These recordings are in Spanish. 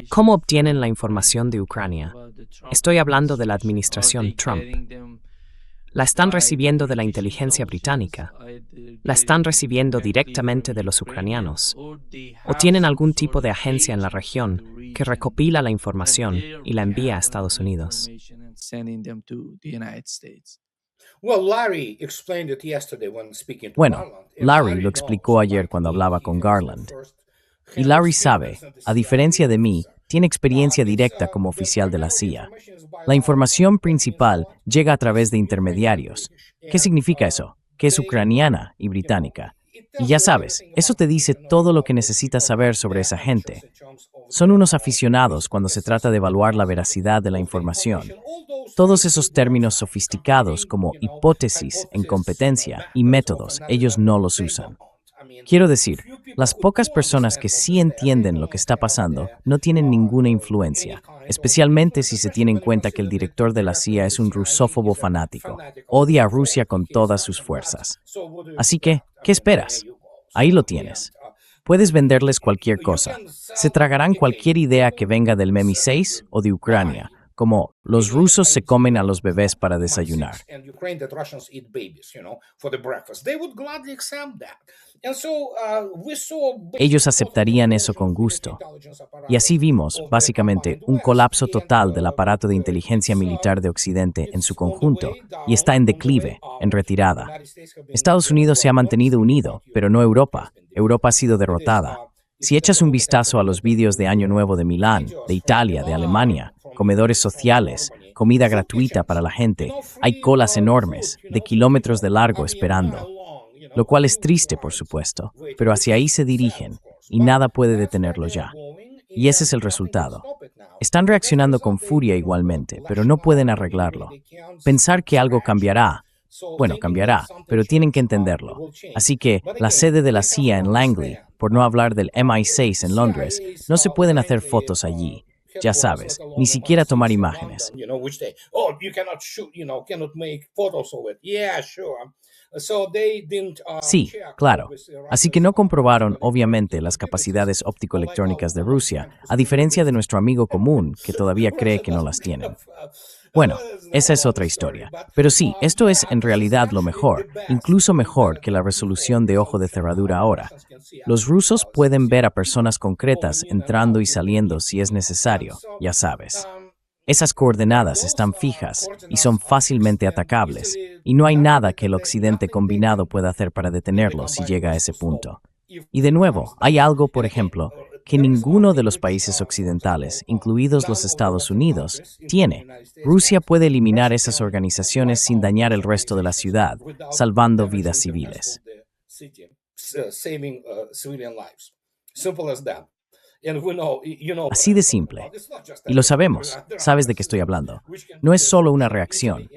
¿Cómo obtienen la información de Ucrania? Estoy hablando de la administración Trump. La están recibiendo de la inteligencia británica. La están recibiendo directamente de los ucranianos. ¿O tienen algún tipo de agencia en la región que recopila la información y la envía a Estados Unidos? Bueno, Larry lo explicó ayer cuando hablaba con Garland. Y Larry sabe, a diferencia de mí, tiene experiencia directa como oficial de la CIA. La información principal llega a través de intermediarios. ¿Qué significa eso? Que es ucraniana y británica. Y ya sabes, eso te dice todo lo que necesitas saber sobre esa gente. Son unos aficionados cuando se trata de evaluar la veracidad de la información. Todos esos términos sofisticados como hipótesis, incompetencia y métodos, ellos no los usan. Quiero decir, las pocas personas que sí entienden lo que está pasando no tienen ninguna influencia, especialmente si se tiene en cuenta que el director de la CIA es un rusófobo fanático. Odia a Rusia con todas sus fuerzas. Así que, ¿qué esperas? Ahí lo tienes. Puedes venderles cualquier cosa. Se tragarán cualquier idea que venga del MI6 o de Ucrania, como los rusos se comen a los bebés para desayunar. Ellos aceptarían eso con gusto. Y así vimos, básicamente, un colapso total del aparato de inteligencia militar de Occidente en su conjunto, y está en declive, en retirada. Estados Unidos se ha mantenido unido, pero no Europa. Europa ha sido derrotada. Si echas un vistazo a los vídeos de Año Nuevo de Milán, de Italia, de Alemania, comedores sociales, comida gratuita para la gente, hay colas enormes, de kilómetros de largo esperando. Lo cual es triste, por supuesto, pero hacia ahí se dirigen, y nada puede detenerlo ya. Y ese es el resultado. Están reaccionando con furia igualmente, pero no pueden arreglarlo. Pensar que algo cambiará. Bueno, cambiará, pero tienen que entenderlo. Así que la sede de la CIA en Langley, por no hablar del MI6 en Londres, no se pueden hacer fotos allí. Ya sabes, ni siquiera tomar imágenes. Sí, claro. Así que no comprobaron, obviamente, las capacidades óptico-electrónicas de Rusia, a diferencia de nuestro amigo común, que todavía cree que no las tienen. Bueno, esa es otra historia. Pero sí, esto es en realidad lo mejor, incluso mejor que la resolución de ojo de cerradura ahora. Los rusos pueden ver a personas concretas entrando y saliendo si es necesario, ya sabes. Esas coordenadas están fijas y son fácilmente atacables, y no hay nada que el Occidente combinado pueda hacer para detenerlo si llega a ese punto. Y de nuevo, hay algo, por ejemplo, que ninguno de los países occidentales, incluidos los Estados Unidos, tiene. Rusia puede eliminar esas organizaciones sin dañar el resto de la ciudad, salvando vidas civiles. Así de simple. Y lo sabemos, sabes de qué estoy hablando. No es solo una reacción.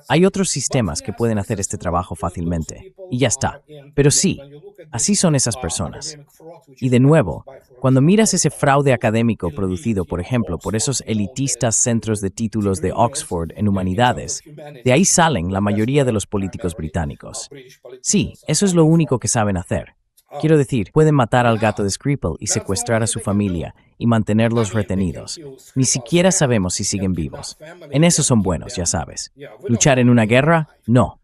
Hay otros sistemas que pueden hacer este trabajo fácilmente, y ya está. Pero sí, así son esas personas. Y de nuevo, cuando miras ese fraude académico producido, por ejemplo, por esos elitistas centros de títulos de Oxford en humanidades, de ahí salen la mayoría de los políticos británicos. Sí, eso es lo único que saben hacer. Quiero decir, pueden matar al gato de Skripal y secuestrar a su familia y mantenerlos retenidos. Ni siquiera sabemos si siguen vivos. En eso son buenos, ya sabes. ¿Luchar en una guerra? No.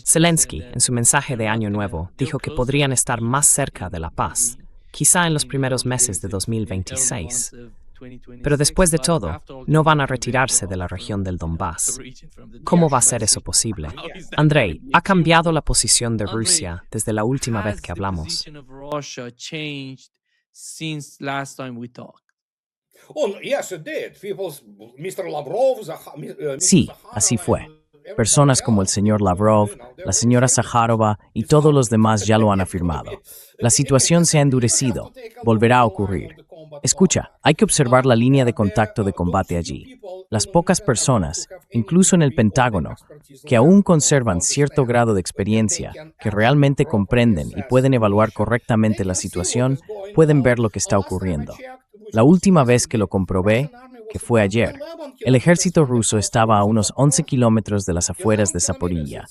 Zelensky, en su mensaje de Año Nuevo, dijo que podrían estar más cerca de la paz, quizá en los primeros meses de 2026. Pero después de todo, no van a retirarse de la región del Donbass. ¿Cómo va a ser eso posible? Andrei, ¿ha cambiado la posición de Rusia desde la última vez que hablamos? Sí, así fue. Personas como el señor Lavrov, la señora Zakharova y todos los demás ya lo han afirmado. La situación se ha endurecido. Volverá a ocurrir. Escucha, hay que observar la línea de contacto de combate allí. Las pocas personas, incluso en el Pentágono, que aún conservan cierto grado de experiencia, que realmente comprenden y pueden evaluar correctamente la situación, pueden ver lo que está ocurriendo. La última vez que lo comprobé, que fue ayer. El ejército ruso estaba a unos 11 kilómetros de las afueras de Zaporilla.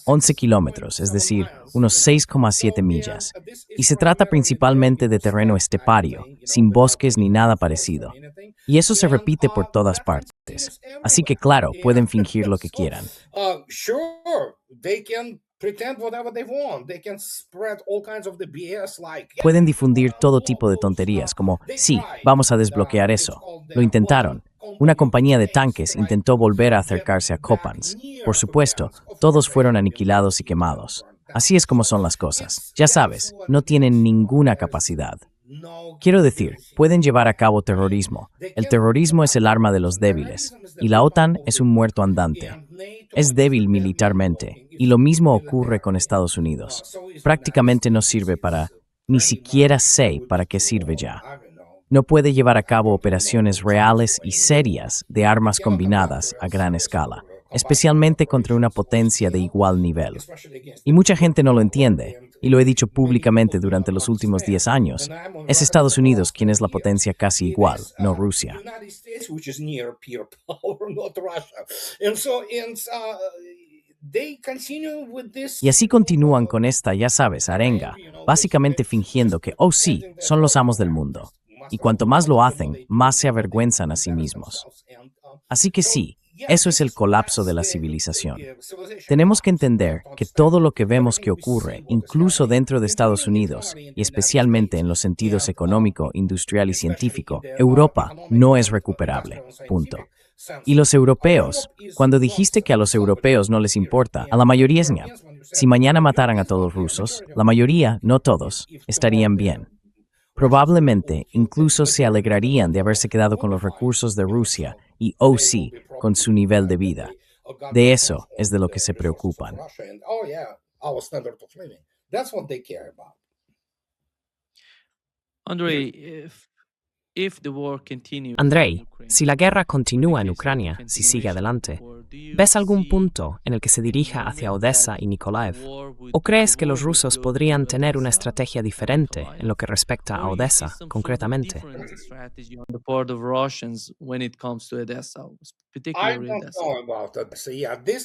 11 kilómetros, es decir, unos 6,7 millas. Y se trata principalmente de terreno estepario, sin bosques ni nada parecido. Y eso se repite por todas partes. Así que claro, pueden fingir lo que quieran. Pueden difundir todo tipo de tonterías, como, sí, vamos a desbloquear eso. Lo intentaron. Una compañía de tanques intentó volver a acercarse a Kopans. Por supuesto, todos fueron aniquilados y quemados. Así es como son las cosas. Ya sabes, no tienen ninguna capacidad. Quiero decir, pueden llevar a cabo terrorismo. El terrorismo es el arma de los débiles, y la OTAN es un muerto andante. Es débil militarmente, y lo mismo ocurre con Estados Unidos. Prácticamente no sirve para... Ni siquiera sé para qué sirve ya. No puede llevar a cabo operaciones reales y serias de armas combinadas a gran escala, especialmente contra una potencia de igual nivel. Y mucha gente no lo entiende, y lo he dicho públicamente durante los últimos 10 años. Es Estados Unidos quien es la potencia casi igual, no Rusia. Y así continúan con esta, ya sabes, arenga, básicamente fingiendo que, oh sí, son los amos del mundo. Y cuanto más lo hacen, más se avergüenzan a sí mismos. Así que sí, eso es el colapso de la civilización. Tenemos que entender que todo lo que vemos que ocurre, incluso dentro de Estados Unidos, y especialmente en los sentidos económico, industrial y científico, Europa no es recuperable. Punto. Y los europeos, cuando dijiste que a los europeos no les importa, a la mayoría es ñap. Si mañana mataran a todos los rusos, la mayoría, no todos, estarían bien. Probablemente incluso se alegrarían de haberse quedado con los recursos de Rusia y, oh sí, con su nivel de vida. De eso es de lo que se preocupan. Andrei, si la guerra continúa en Ucrania, si sigue adelante, ¿ves algún punto en el que se dirija hacia Odessa y Nikolaev? ¿O crees que los rusos podrían tener una estrategia diferente en lo que respecta a Odessa, concretamente?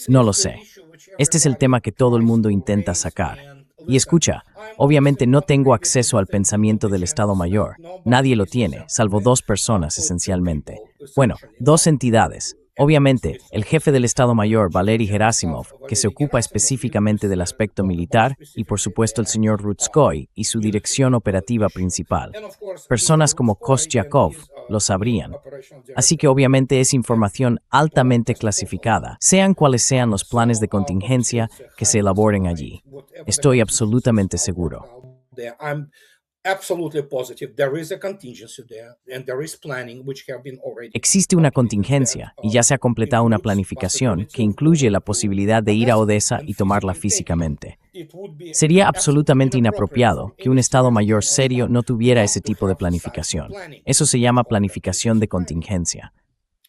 No lo sé. Este es el tema que todo el mundo intenta sacar. Y escucha, obviamente no tengo acceso al pensamiento del Estado Mayor. Nadie lo tiene, salvo 2 personas esencialmente. Bueno, 2 entidades. Obviamente, el jefe del Estado Mayor, Valery Gerasimov, que se ocupa específicamente del aspecto militar, y por supuesto el señor Rutskoy y su dirección operativa principal. Personas como Kostyakov lo sabrían. Así que obviamente es información altamente clasificada, sean cuales sean los planes de contingencia que se elaboren allí. Estoy absolutamente seguro. Existe una contingencia y ya se ha completado una planificación que incluye la posibilidad de ir a Odessa y tomarla físicamente. Sería absolutamente inapropiado que un Estado Mayor serio no tuviera ese tipo de planificación. Eso se llama planificación de contingencia.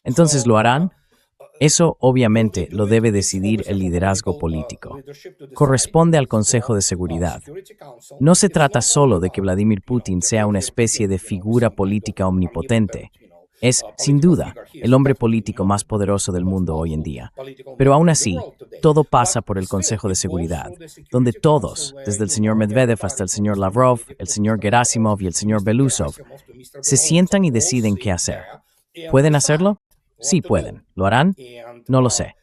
Entonces, ¿lo harán? Eso, obviamente, lo debe decidir el liderazgo político. Corresponde al Consejo de Seguridad. No se trata solo de que Vladimir Putin sea una especie de figura política omnipotente. Es, sin duda, el hombre político más poderoso del mundo hoy en día. Pero aún así, todo pasa por el Consejo de Seguridad, donde todos, desde el señor Medvedev hasta el señor Lavrov, el señor Gerasimov y el señor Belousov, se sientan y deciden qué hacer. ¿Pueden hacerlo? Sí pueden. ¿Lo harán? No lo sé.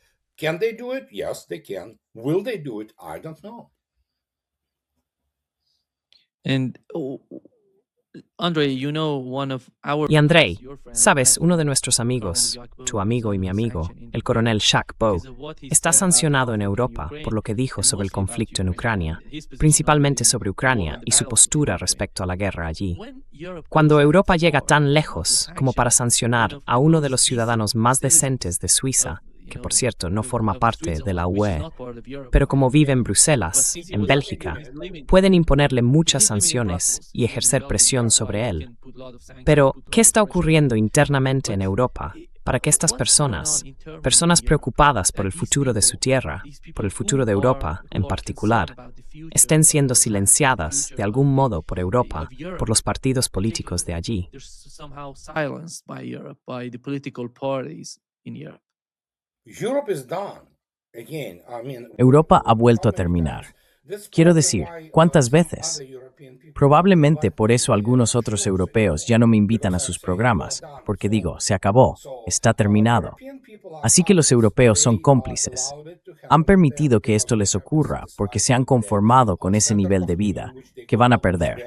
Y Andrei, sabes, uno de nuestros amigos, tu amigo y mi amigo, el coronel Shaq Bow, está sancionado en Europa por lo que dijo sobre el conflicto en Ucrania, principalmente sobre Ucrania y su postura respecto a la guerra allí. Cuando Europa llega tan lejos como para sancionar a uno de los ciudadanos más decentes de Suiza, que por cierto no forma parte de la UE, pero como vive en Bruselas, en Bélgica, pueden imponerle muchas sanciones y ejercer presión sobre él. Pero, ¿qué está ocurriendo internamente en Europa? para que estas personas preocupadas por el futuro de su tierra, por el futuro de Europa en particular, estén siendo silenciadas de algún modo por Europa, por los partidos políticos de allí. Europa ha vuelto a terminar. Quiero decir, ¿cuántas veces? Probablemente por eso algunos otros europeos ya no me invitan a sus programas, porque digo, se acabó, está terminado. Así que los europeos son cómplices. Han permitido que esto les ocurra porque se han conformado con ese nivel de vida, que van a perder.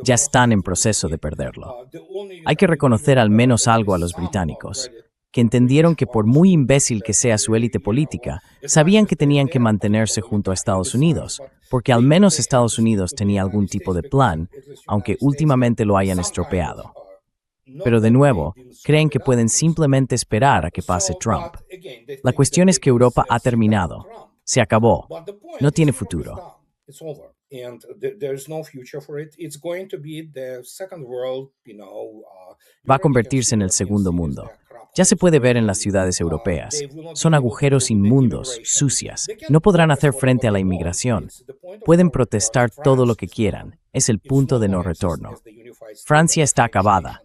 Ya están en proceso de perderlo. Hay que reconocer al menos algo a los británicos, que entendieron que por muy imbécil que sea su élite política, sabían que tenían que mantenerse junto a Estados Unidos, porque al menos Estados Unidos tenía algún tipo de plan, aunque últimamente lo hayan estropeado. Pero de nuevo, creen que pueden simplemente esperar a que pase Trump. La cuestión es que Europa ha terminado. Se acabó. No tiene futuro. Va a convertirse en el segundo mundo. Ya se puede ver en las ciudades europeas. Son agujeros inmundos, sucias. No podrán hacer frente a la inmigración. Pueden protestar todo lo que quieran. Es el punto de no retorno. Francia está acabada.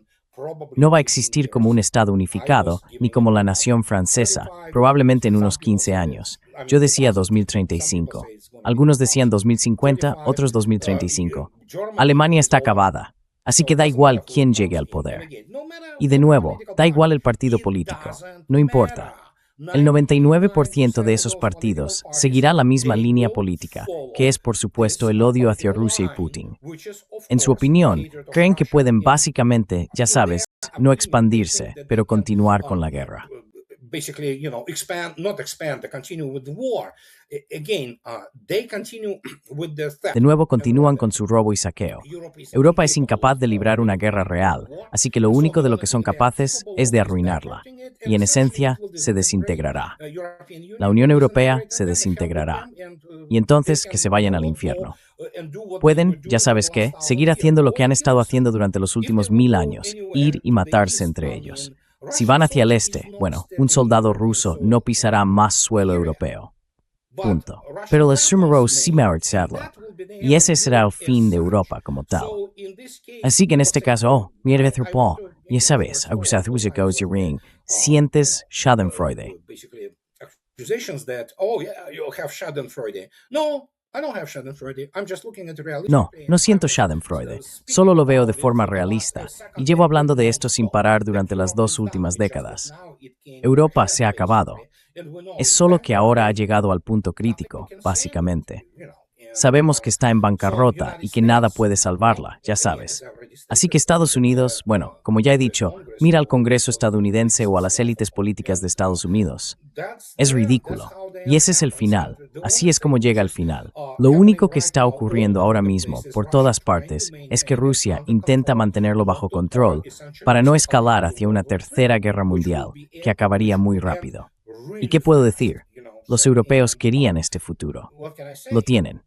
No va a existir como un Estado unificado, ni como la nación francesa, probablemente en unos 15 años. Yo decía 2035. Algunos decían 2050, otros 2035. Alemania está acabada. Así que da igual quién llegue al poder. Y de nuevo, da igual el partido político. No importa. El 99% de esos partidos seguirá la misma línea política, que es, por supuesto, el odio hacia Rusia y Putin. En su opinión, creen que pueden básicamente, ya sabes, no expandirse, pero continuar con la guerra. De nuevo continúan con su robo y saqueo. Europa es incapaz de librar una guerra real, así que lo único de lo que son capaces es de arruinarla, y en esencia se desintegrará. La Unión Europea se desintegrará, y entonces que se vayan al infierno. Pueden, ya sabes qué, seguir haciendo lo que han estado haciendo durante los últimos 1000 años, ir y matarse entre ellos. Si van hacia el este, bueno, un soldado ruso no pisará más suelo europeo. Punto. Pero el Sumerose sí me hará, y ese será el fin de Europa como tal. Así que en este caso, mierda, ya sabes, sientes Schadenfreude. No, no siento Schadenfreude, solo lo veo de forma realista, y llevo hablando de esto sin parar durante las 2 últimas décadas. Europa se ha acabado. Es solo que ahora ha llegado al punto crítico, básicamente. Sabemos que está en bancarrota y que nada puede salvarla, ya sabes. Así que Estados Unidos, bueno, como ya he dicho, mira al Congreso estadounidense o a las élites políticas de Estados Unidos. Es ridículo. Y ese es el final. Así es como llega el final. Lo único que está ocurriendo ahora mismo, por todas partes, es que Rusia intenta mantenerlo bajo control para no escalar hacia una tercera guerra mundial, que acabaría muy rápido. ¿Y qué puedo decir? Los europeos querían este futuro. Lo tienen.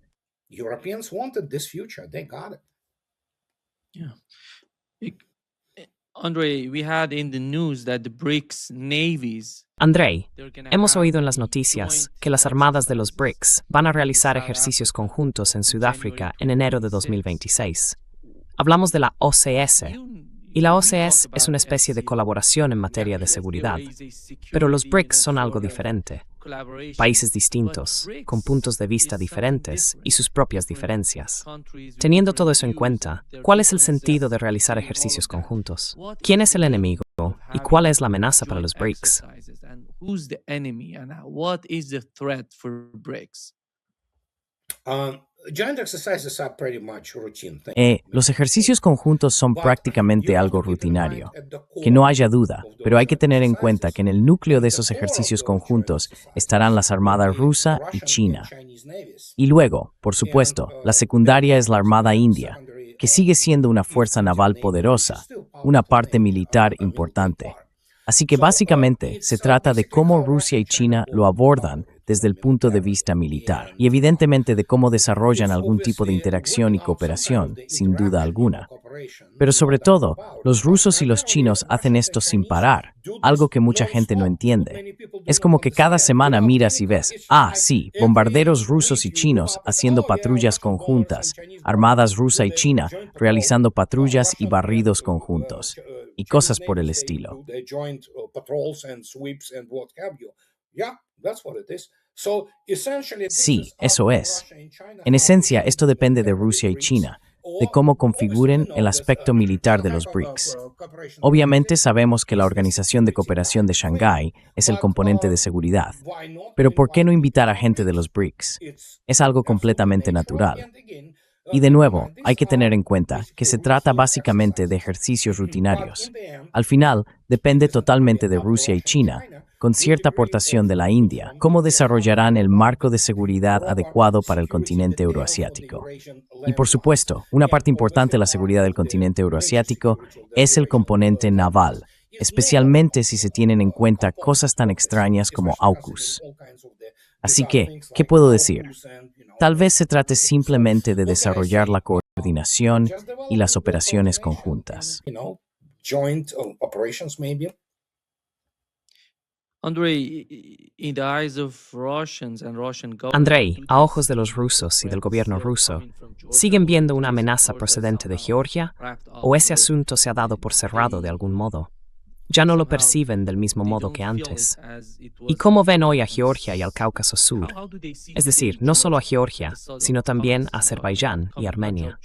Andrei, hemos oído en las noticias que las armadas de los BRICS van a realizar ejercicios conjuntos en Sudáfrica en enero de 2026. Hablamos de la OCS, y la OCS es una especie de colaboración en materia de seguridad. Pero los BRICS son algo diferente. Países distintos, con puntos de vista diferentes y sus propias diferencias. Teniendo todo eso en cuenta, ¿cuál es el sentido de realizar ejercicios conjuntos? ¿Quién es el enemigo y cuál es la amenaza para los BRICS? Los ejercicios conjuntos son prácticamente algo rutinario. Que no haya duda, pero hay que tener en cuenta que en el núcleo de esos ejercicios conjuntos estarán las armadas rusa y china. Y luego, por supuesto, la secundaria es la Armada India, que sigue siendo una fuerza naval poderosa, una parte militar importante. Así que básicamente se trata de cómo Rusia y China lo abordan desde el punto de vista militar, y evidentemente de cómo desarrollan algún tipo de interacción y cooperación, sin duda alguna. Pero sobre todo, los rusos y los chinos hacen esto sin parar, algo que mucha gente no entiende. Es como que cada semana miras y ves, sí, bombarderos rusos y chinos haciendo patrullas conjuntas, armadas rusa y china realizando patrullas y barridos conjuntos, y cosas por el estilo. Sí, eso es. En esencia, esto depende de Rusia y China, de cómo configuren el aspecto militar de los BRICS. Obviamente sabemos que la Organización de Cooperación de Shanghái es el componente de seguridad, pero ¿por qué no invitar a gente de los BRICS? Es algo completamente natural. Y de nuevo, hay que tener en cuenta que se trata básicamente de ejercicios rutinarios. Al final, depende totalmente de Rusia y China, con cierta aportación de la India, cómo desarrollarán el marco de seguridad adecuado para el continente euroasiático. Y por supuesto, una parte importante de la seguridad del continente euroasiático es el componente naval, especialmente si se tienen en cuenta cosas tan extrañas como AUKUS. Así que, ¿qué puedo decir? Tal vez se trate simplemente de desarrollar la coordinación y las operaciones conjuntas. Andrei, a ojos de los rusos y del gobierno ruso, ¿siguen viendo una amenaza procedente de Georgia o ese asunto se ha dado por cerrado de algún modo? Ya no lo perciben del mismo modo que antes. ¿Y cómo ven hoy a Georgia y al Cáucaso Sur? Es decir, no solo a Georgia, sino también a Azerbaiyán y Armenia.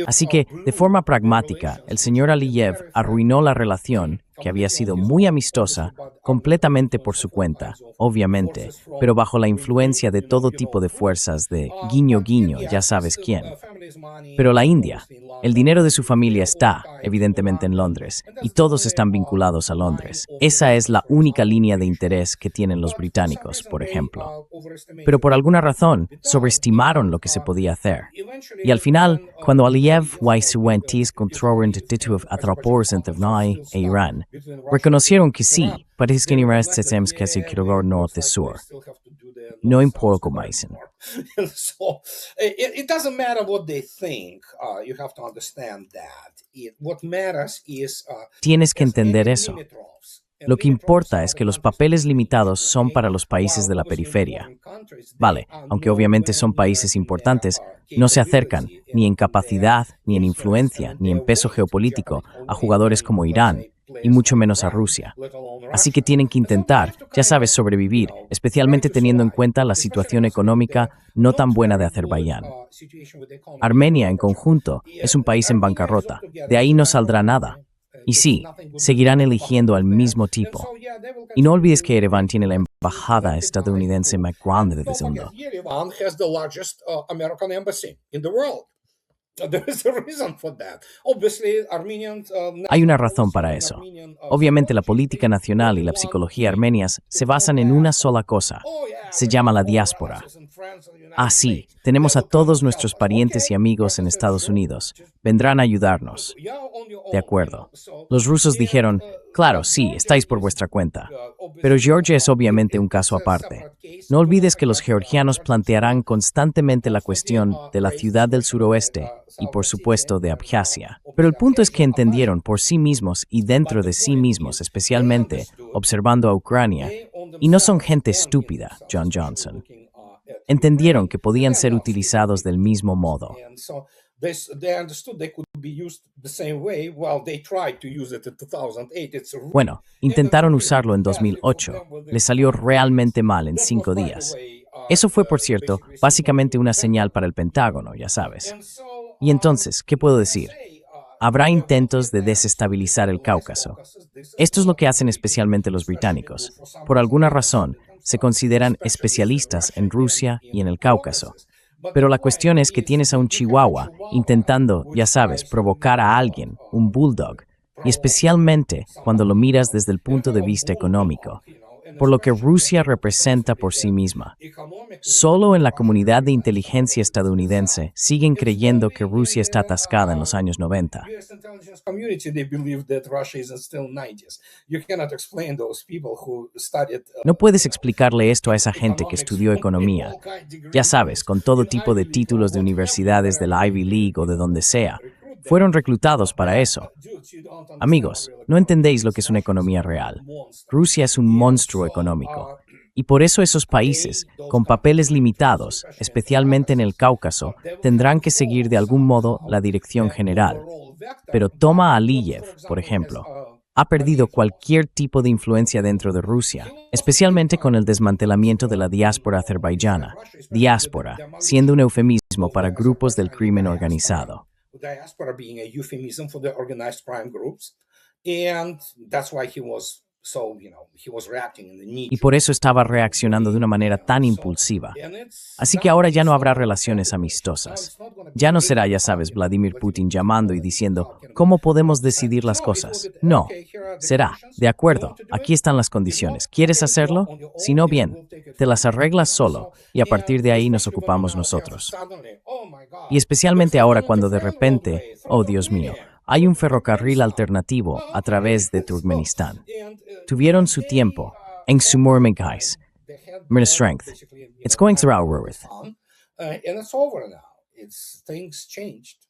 Así que, de forma pragmática, el señor Aliyev arruinó la relación, que había sido muy amistosa, completamente por su cuenta, obviamente, pero bajo la influencia de todo tipo de fuerzas de guiño guiño, ya sabes quién. Pero la India, el dinero de su familia está, evidentemente, en Londres, y todos están vinculados a Londres. Esa es la única línea de interés que tienen los británicos, por ejemplo. Pero por alguna razón, sobreestimaron lo que se podía hacer. Y al final, cuando Aliyev y controlaron títulos anthropos e Irán, reconocieron que sí, países que Irán tenemos que hacer norte-sur. No importa cómo dicen. It doesn't matter what they think. You have to understand that. What matters is Tienes que entender eso. Lo que importa es que los papeles limitados son para los países de la periferia. Vale, aunque obviamente son países importantes, no se acercan, ni en capacidad, ni en influencia, ni en peso geopolítico, a jugadores como Irán, y mucho menos a Rusia. Así que tienen que intentar, ya sabes, sobrevivir, especialmente teniendo en cuenta la situación económica no tan buena de Azerbaiyán. Armenia, en conjunto, es un país en bancarrota. De ahí no saldrá nada. Y sí, seguirán eligiendo al mismo tipo. Y no olvides que Ereván tiene la embajada estadounidense más grande del mundo. Hay una razón para eso. Obviamente la política nacional y la psicología armenias se basan en una sola cosa. Se llama la diáspora. Sí, tenemos a todos nuestros parientes y amigos en Estados Unidos. Vendrán a ayudarnos. De acuerdo. Los rusos dijeron, claro, sí, estáis por vuestra cuenta. Pero Georgia es obviamente un caso aparte. No olvides que los georgianos plantearán constantemente la cuestión de la ciudad del suroeste y, por supuesto, de Abjasia. Pero el punto es que entendieron por sí mismos y dentro de sí mismos, especialmente observando a Ucrania, y no son gente estúpida, John Johnson. Entendieron que podían ser utilizados del mismo modo. Bueno, intentaron usarlo en 2008. Les salió realmente mal en 5 días. Eso fue, por cierto, básicamente una señal para el Pentágono, ya sabes. Y entonces, ¿qué puedo decir? Habrá intentos de desestabilizar el Cáucaso. Esto es lo que hacen especialmente los británicos. Por alguna razón, se consideran especialistas en Rusia y en el Cáucaso. Pero la cuestión es que tienes a un chihuahua intentando, ya sabes, provocar a alguien, un bulldog, y especialmente cuando lo miras desde el punto de vista económico. por lo que Rusia representa por sí misma. Solo en la comunidad de inteligencia estadounidense siguen creyendo que Rusia está atascada en los años 90. No puedes explicarle esto a esa gente que estudió economía. Ya sabes, con todo tipo de títulos de universidades de la Ivy League o de donde sea. Fueron reclutados para eso. Amigos, no entendéis lo que es una economía real. Rusia es un monstruo económico. Y por eso esos países, con papeles limitados, especialmente en el Cáucaso, tendrán que seguir de algún modo la dirección general. Pero toma a Aliyev, por ejemplo. Ha perdido cualquier tipo de influencia dentro de Rusia, especialmente con el desmantelamiento de la diáspora azerbaiyana. Diáspora, siendo un eufemismo para grupos del crimen organizado. Diaspora being a euphemism for the organized crime groups, and that's why he was reacting in the knee. Y por eso estaba reaccionando de una manera tan impulsiva. Así que ahora ya no habrá relaciones amistosas. Ya no será, ya sabes, Vladimir Putin llamando y diciendo, ¿cómo podemos decidir las cosas? No. Será, de acuerdo, aquí están las condiciones. ¿Quieres hacerlo? Si no, bien, te las arreglas solo y a partir de ahí nos ocupamos nosotros. Y especialmente ahora cuando de repente, oh Dios mío, hay un ferrocarril alternativo a través de Turkmenistán. Tuvieron su tiempo en Sumurmigais. Strength. It's going through our worth. And it's over now. Things changed.